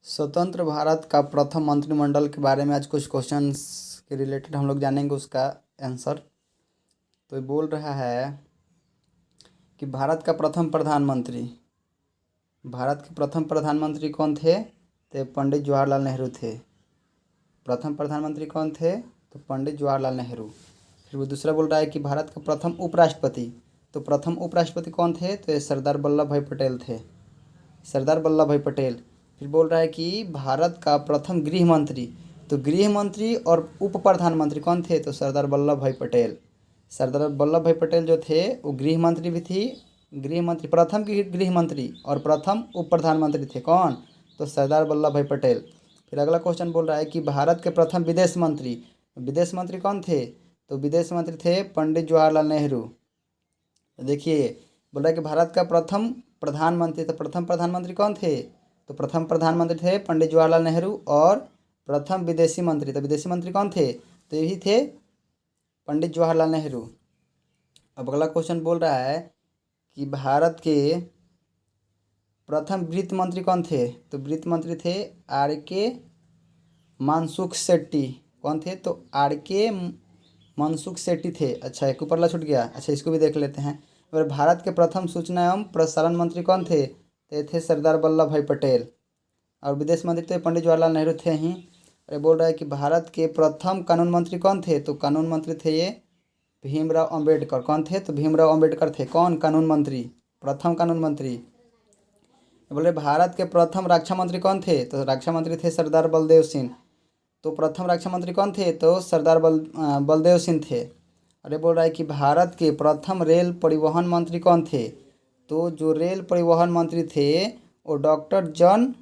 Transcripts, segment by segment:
स्वतंत्र भारत का प्रथम मंत्रिमंडल के बारे में आज कुछ क्वेश्चंस के रिलेटेड हम लोग जानेंगे उसका आंसर। तो ये बोल रहा है कि भारत के प्रथम प्रधानमंत्री कौन थे? तो पंडित जवाहरलाल नेहरू थे। प्रथम प्रधानमंत्री कौन थे? तो पंडित जवाहरलाल नेहरू। फिर वो दूसरा बोल रहा है कि भारत का प्रथम उपराष्ट्रपति, तो प्रथम उपराष्ट्रपति कौन थे? तो ये सरदार वल्लभ भाई पटेल थे, सरदार वल्लभ भाई पटेल। फिर बोल रहा है कि भारत का प्रथम गृह मंत्री, तो गृह मंत्री और उप प्रधानमंत्री कौन थे? तो सरदार वल्लभ भाई पटेल। सरदार वल्लभ भाई पटेल जो थे वो गृह मंत्री भी थी, गृह मंत्री प्रथम गृह मंत्री और प्रथम उप प्रधानमंत्री थे। कौन? तो सरदार वल्लभ भाई पटेल। फिर अगला क्वेश्चन बोल रहा है कि भारत के प्रथम विदेश मंत्री कौन थे? तो विदेश मंत्री थे पंडित जवाहरलाल नेहरू। देखिए बोल रहा है कि भारत का प्रथम प्रधानमंत्री, तो प्रथम प्रधानमंत्री कौन थे? तो प्रथम प्रधानमंत्री थे पंडित जवाहरलाल नेहरू। और प्रथम विदेशी मंत्री, तो विदेशी मंत्री कौन थे? तो यही थे पंडित जवाहरलाल नेहरू। अब अगला क्वेश्चन बोल रहा है कि भारत के प्रथम वित्त मंत्री कौन थे? तो वित्त मंत्री थे R.K. मनसुख शेट्टी। कौन थे? तो R.K. मनसुख शेट्टी थे। अच्छा, एक ऊपरला छूट गया। अच्छा, इसको भी देख लेते हैं। और भारत के प्रथम सूचना एवं प्रसारण मंत्री कौन थे? तो ये थे सरदार वल्लभ भाई पटेल। और विदेश मंत्री तो पंडित जवाहरलाल नेहरू थे ही। और ये बोल रहा है कि भारत के प्रथम कानून मंत्री कौन थे? तो कानून मंत्री थे ये भीमराव अंबेडकर। कौन थे? तो भीमराव अंबेडकर थे। कौन? कानून मंत्री, प्रथम कानून मंत्री। बोले भारत के प्रथम रक्षा मंत्री कौन थे? तो रक्षा मंत्री थे सरदार बलदेव सिंह। तो प्रथम रक्षा मंत्री कौन थे? तो सरदार बलदेव सिंह थे। अरे बोल रहा है कि भारत के प्रथम रेल परिवहन मंत्री कौन थे? तो जो रेल परिवहन मंत्री थे वो डॉक्टर जॉन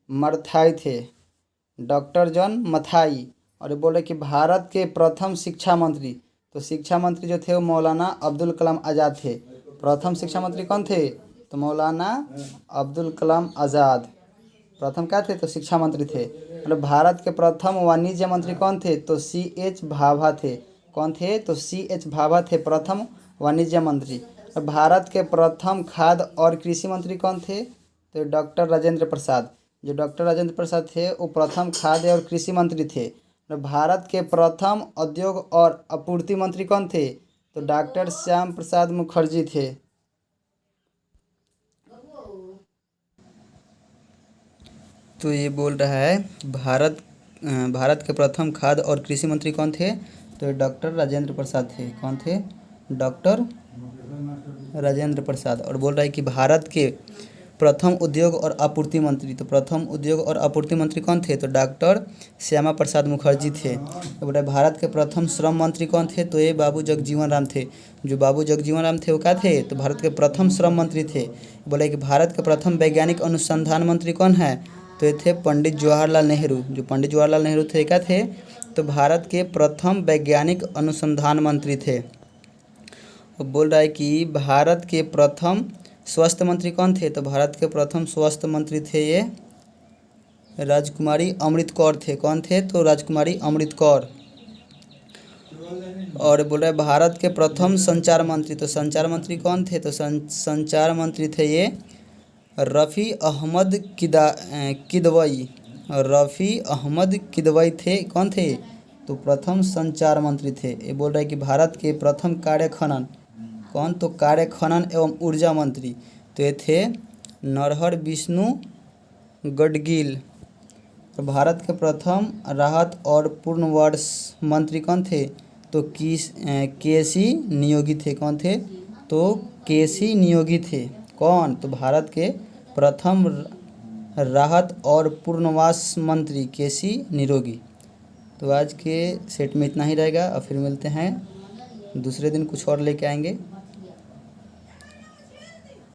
मथाई थे, डॉक्टर जॉन मथाई। और ये बोल रहे कि भारत के प्रथम शिक्षा मंत्री, तो शिक्षा मंत्री जो थे वो मौलाना अब्दुल कलाम आज़ाद थे। प्रथम शिक्षा मंत्री कौन थे? तो मौलाना अब्दुल कलाम आज़ाद प्रथम क्या थे? तो शिक्षा मंत्री थे। मतलब भारत के प्रथम वाणिज्य मंत्री कौन थे? तो C.H. भाभा थे। कौन थे? तो C.H. भाभा थे प्रथम वाणिज्य मंत्री। और भारत के प्रथम खाद्य और कृषि मंत्री कौन थे? तो डॉक्टर राजेंद्र प्रसाद। जो डॉक्टर राजेंद्र प्रसाद थे वो प्रथम खाद्य और कृषि मंत्री थे। और भारत के प्रथम उद्योग और आपूर्ति मंत्री कौन थे? तो डॉक्टर श्याम प्रसाद मुखर्जी थे। तो ये बोल रहा है भारत के प्रथम खाद्य और कृषि मंत्री कौन थे? तो डॉक्टर राजेंद्र प्रसाद थे। कौन थे? डॉक्टर राजेंद्र प्रसाद। और बोल रहा है कि भारत के प्रथम उद्योग और आपूर्ति मंत्री, तो प्रथम उद्योग और आपूर्ति मंत्री कौन थे? तो डॉक्टर श्यामा प्रसाद मुखर्जी थे। तो बोल रहा है भारत के प्रथम श्रम मंत्री कौन थे? तो ये बाबू जगजीवन राम थे। जो बाबू जगजीवन राम थे वो क्या थे? तो भारत के प्रथम श्रम मंत्री थे। बोले कि भारत के प्रथम वैज्ञानिक अनुसंधान मंत्री कौन है? तो ये थे पंडित जवाहरलाल नेहरू। जो पंडित जवाहरलाल नेहरू थे क्या थे? तो भारत के प्रथम वैज्ञानिक अनुसंधान मंत्री थे। वो बोल रहा है कि भारत के प्रथम स्वास्थ्य मंत्री कौन थे? तो भारत के प्रथम स्वास्थ्य मंत्री थे ये राजकुमारी अमृत कौर थे। कौन थे? तो राजकुमारी अमृत कौर। और बोल रहा है भारत के प्रथम संचार मंत्री, तो संचार मंत्री कौन थे? तो संचार मंत्री थे ये रफ़ी अहमद किदवई। रफ़ी अहमद किदवई थे। कौन थे? तो प्रथम संचार मंत्री थे। ये बोल रहा है कि भारत के प्रथम कार्य खनन, कौन? तो कार्य खनन एवं ऊर्जा मंत्री, तो ये थे नरहर विष्णु गडगिल। भारत के प्रथम राहत और पुनर्वास मंत्री कौन थे? तो KC नियोगी थे। कौन थे? तो KC नियोगी थे। कौन? तो भारत के प्रथम राहत और पुनर्वास मंत्री KC नियोगी। तो आज के सेट में इतना ही रहेगा और फिर मिलते हैं दूसरे दिन, कुछ और लेके आएंगे।